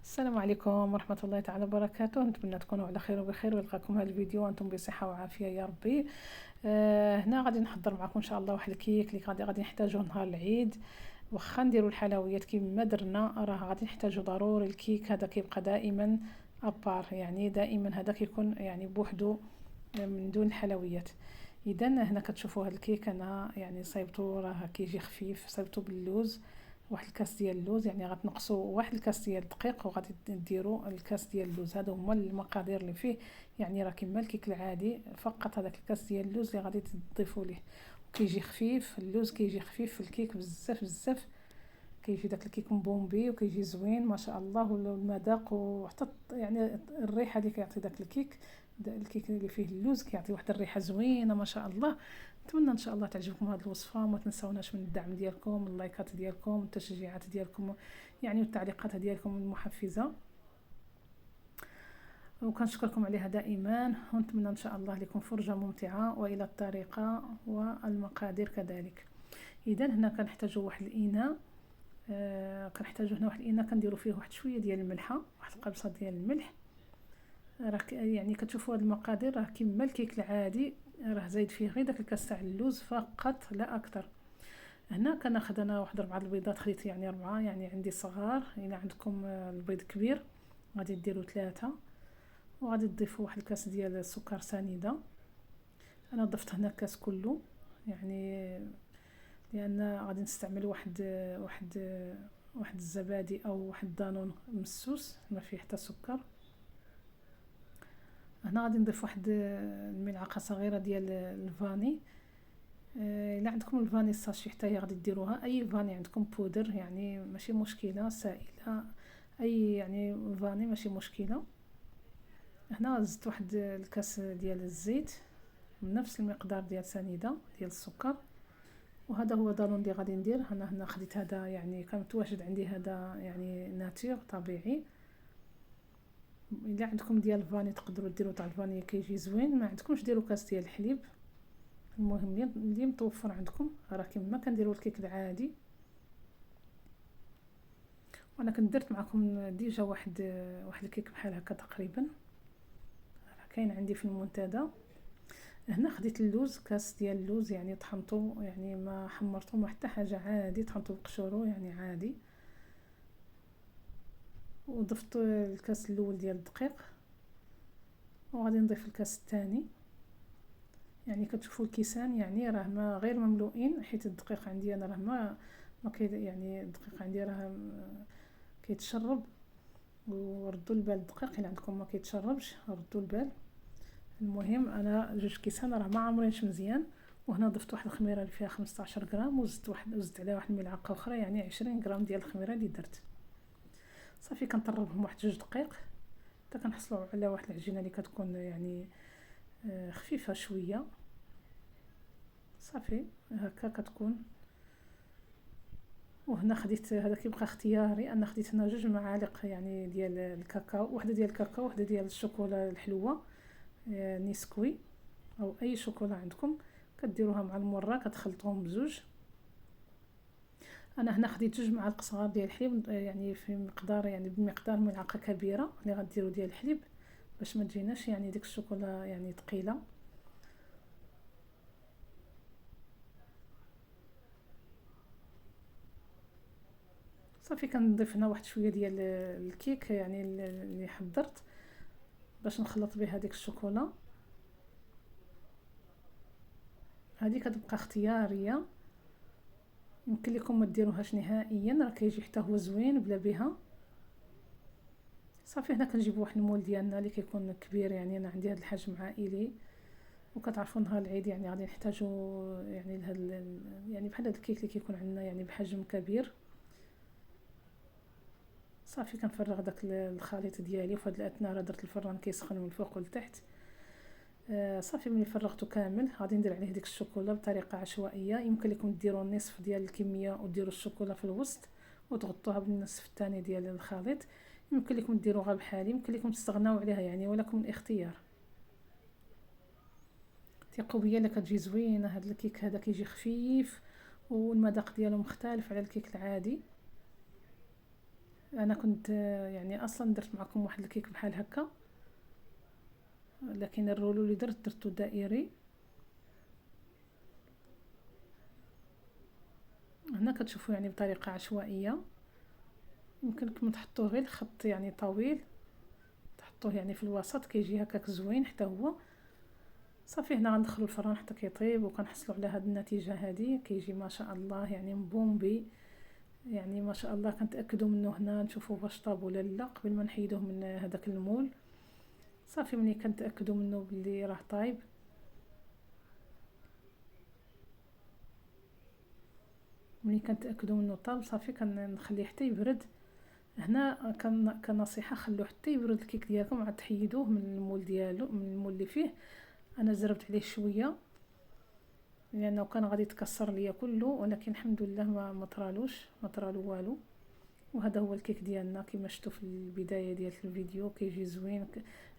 السلام عليكم ورحمة الله تعالى وبركاته. نتمنى تكونوا على خير وبخير ويلقاكم هذا الفيديو وانتم بصحة وعافية يا ربي. هنا غادي نحضر معكم ان شاء الله واحد الكيك اللي غادي نحتاجوه نهار العيد. واخا نديروا الحلويات كما درنا راه غادي نحتاجو ضروري الكيك. هذا كيبقى دائما ابار، يعني دائما هذا كيكون يعني بوحدو من دون الحلويات. اذا هنا كتشوفوا هذا الكيك انا يعني صايبته، راه كيجي خفيف، صايبته باللوز. واحد الكاس ديال اللوز، يعني غتنقصوا واحد الكاس ديال الدقيق وغادي ديروا الكاس ديال اللوز. هادو هما المقادير اللي فيه، يعني راه كما الكيك العادي، فقط هذاك الكاس ديال اللوز اللي غادي تضيفوا ليه. وكيجي خفيف اللوز، كيجي خفيف في الكيك بزاف بزاف. كيجي داك الكيك مبومبي وكيجي زوين ما شاء الله، والمذاق وحتى يعني الريحه اللي كيعطي داك الكيك. الكيك اللي فيه اللوز كيعطي واحد الريحه زوينه ما شاء الله. نتمنى ان شاء الله تعجبكم هذه الوصفه، وما تنساوناش من الدعم ديالكم، اللايكات ديالكم، التشجيعات ديالكم، يعني والتعليقات ديالكم المحفزه. وكنشكركم عليها دائما، ونتمنى ان شاء الله لكم فرجه ممتعه، والى الطريقه والمقادير كذلك. اذا هنا كنحتاجوا واحد الاناء. كنحتاجوا هنا واحد الاناء كنديروا فيه واحد شويه ديال الملحه، واحد القبصه ديال الملح. راه يعني كتشوفوا هاد المقادير راه كما الكيك العادي، راه زايد فيه غير داك الكاس تاع اللوز فقط لا اكثر. هنا كناخذ انا واحد 4 البيضات، خديت يعني 4، يعني عندي صغار. الا عندكم البيض كبير غادي ديروا 3. وغادي تضيفوا واحد الكاس ديال السكر سنيده. انا ضفت هنا الكاس كله، يعني لان غادي نستعمل واحد الزبادي او واحد دانون مسوس ما فيه حتى سكر. هنا غادي نضيف واحد الملعقه صغيره ديال الفاني. الا عندكم الفاني الساشي حتى هي غادي ديروها، اي فاني عندكم بودر يعني ماشي مشكله، سائله، اي يعني فاني ماشي مشكله. هنا زدت واحد الكاس ديال الزيت من نفس المقدار ديال سنيده ديال السكر. وهذا هو دانون اللي غادي ندير. هنا خديت هذا، يعني كان متواجد عندي هذا يعني ناتير طبيعي. الا عندكم ديال الفاني تقدروا ديروا تاع الفاني كيجي زوين، ما عندكمش ديروا كاس ديال الحليب. المهم اللي متوفر عندكم، راه كما كنديروا الكيك العادي. وانا كنت درت معكم ديجا واحد الكيك بحال هكا تقريبا، راه كاين عندي في المنتدى. هنا خديت اللوز، كاس ديال اللوز، يعني طحنته، يعني ما حمرته ما حتى حاجه، عادي طحنته بقشورو يعني عادي. وضفت الكاس الاول ديال الدقيق، وغادي نضيف الكاس الثاني. يعني كتشوفوا الكيسان يعني راه ما غير مملوئين، حيت الدقيق عندي انا راه ما يعني الدقيق عندي راه كيتشرب. وردوا البال الدقيق، الا عندكم ما كيتشربش ردوا البال. المهم انا 2 كيسان راه ما عامرينش مزيان. وهنا ضفت واحد الخميره اللي فيها 15 غرام، وزدت عليها واحد الملعقه اخرى، يعني 20 غرام ديال الخميره اللي درت. صافي كنطربهم واحد 2 دقائق حتى كنحصلوا على واحد العجينه اللي كتكون يعني خفيفه شويه. صافي هكا كتكون. وهنا خديت، هذا كيبقى اختياري، انا خديت هنا 2 معالق يعني ديال الكاكاو، وحده ديال الكاكاو وحده ديال الشوكولا الحلوه، نيسكوي او اي شوكولا عندكم. كديروها مع المره كتخلطوهم بزوج. انا هنا خديت 2 معالق صغار ديال الحليب، يعني في مقدار، يعني بمقدار ملعقه كبيره اللي غديروا ديال الحليب، باش ما تجيناش يعني ديك الشوكولا يعني ثقيله. صافي كنضيف هنا واحد شويه ديال الكيك يعني اللي حضرت باش نخلط بها هذيك الشوكولا. هذه كتبقى اختياريه، يمكن لكم ما ديروهاش نهائيا، راه كيجي حتى هو زوين بلا بها. صافي هنا كنجيب واحد المول ديالنا اللي كيكون كبير، يعني انا عندي هذا الحجم عائلي. وكتعرفوا نهار العيد يعني غادي نحتاجوا يعني يعني بحال هذا الكيك اللي كيكون عندنا يعني بحجم كبير. صافي كنفرغ داك الخليط ديالي، وفي هاد الاثناء راه درت الفران كيسخن من الفوق ولتحت. صافي ملي فرغته كامل غادي ندير عليه ديك الشوكولا بطريقه عشوائيه. يمكن لكم ديروا النصف ديال الكميه وديروا الشوكولا في الوسط وتغطوها بالنصف الثاني ديال الخليط. يمكن لكم ديروها بحال، يمكن لكم تستغناو عليها، يعني ولكم الاختيار. ثقوا بيا الا كتجي زوينه. هاد الكيك هذا كيجي خفيف والمذاق ديالو مختلف على الكيك العادي. انا كنت يعني اصلا درت معكم واحد الكيك بحال هكا، لكن الرولو اللي درتو دائري. هنا كتشوفوا يعني بطريقه عشوائيه، يمكنكم تحطوه غير خط يعني طويل، تحطوه يعني في الوسط كيجي هكاك زوين حتى هو. صافي هنا غندخلو الفران حتى كيطيب وكنحصلوا على هاد النتيجه هادي، كيجي ما شاء الله يعني مبومبي، يعني ما شاء الله. كنتاكدوا منه هنا نشوفوا واش طاب ولا لا قبل ما نحيدوه من هذاك المول. صافي ملي كنتاكدوا منه بلي راه طايب، ملي كنتاكدوا منه طاب صافي كنخليه حتى يبرد. هنا كنصيحه خلوه حتى يبرد الكيك ديالكم عاد تحيدوه من المول ديالو، من المول اللي فيه. انا زربت عليه شويه لانه كان غادي يتكسر ليا كله، ولكن الحمد لله ما طرالو والو. وهذا هو الكيك ديالنا كما شفتوا في البدايه ديال الفيديو، كيجي زوين.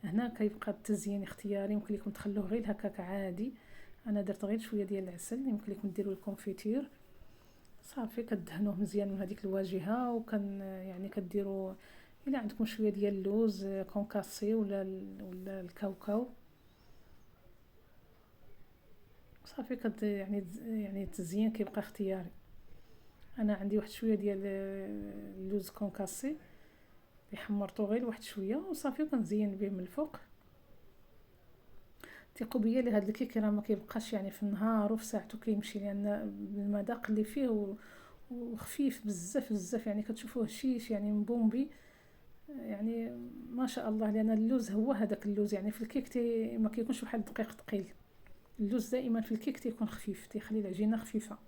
هنا كيبقى التزيين اختياري، يمكن لكم تخلوه غير هكاك عادي. انا درت غير شويه ديال العسل، يمكن لكم ديروا الكونفيتير. صافي كدهنوه مزيان من هذيك الواجهه، وكان يعني كديروا الا عندكم شويه ديال اللوز كونكاسي ولا الكاوكاو. صافي يعني التزيين كيبقى اختياري. انا عندي واحد شويه ديال اللوز كونكاسي اللي حمرته غير واحد شويه، وصافي كنزين به من الفوق. ثقوا بيا لي هاد الكيك راه ما كيبقاش يعني في النهار وفي ساعته كيمشي، لان المذاق اللي فيه وخفيف بزاف بزاف، يعني كتشوفوه هشيش يعني مبومبي، يعني ما شاء الله. لان اللوز هو هذاك اللوز يعني في الكيك ما كيكونش بحال الدقيق ثقيل. اللوز دائما في الكيك تيكون خفيف، تيخلي العجينه خفيفه.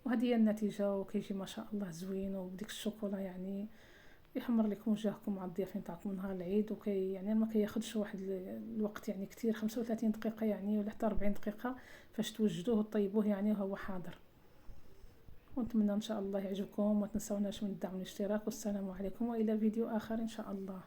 وهذه هي النتيجه، وكيجي ما شاء الله زوين، وبديك الشوكولا يعني يحمر لكم وجهكم مع الضيافين تاعكم نهار العيد. يعني ما كياخذش واحد الوقت يعني كتير، 35 دقيقه يعني ولا حتى 40 دقيقه فاش توجدوه وطيبوه يعني وهو حاضر. ونتمنى ان شاء الله يعجبكم، وما تنسوناش من الدعم والاشتراك، والسلام عليكم والى فيديو اخر ان شاء الله.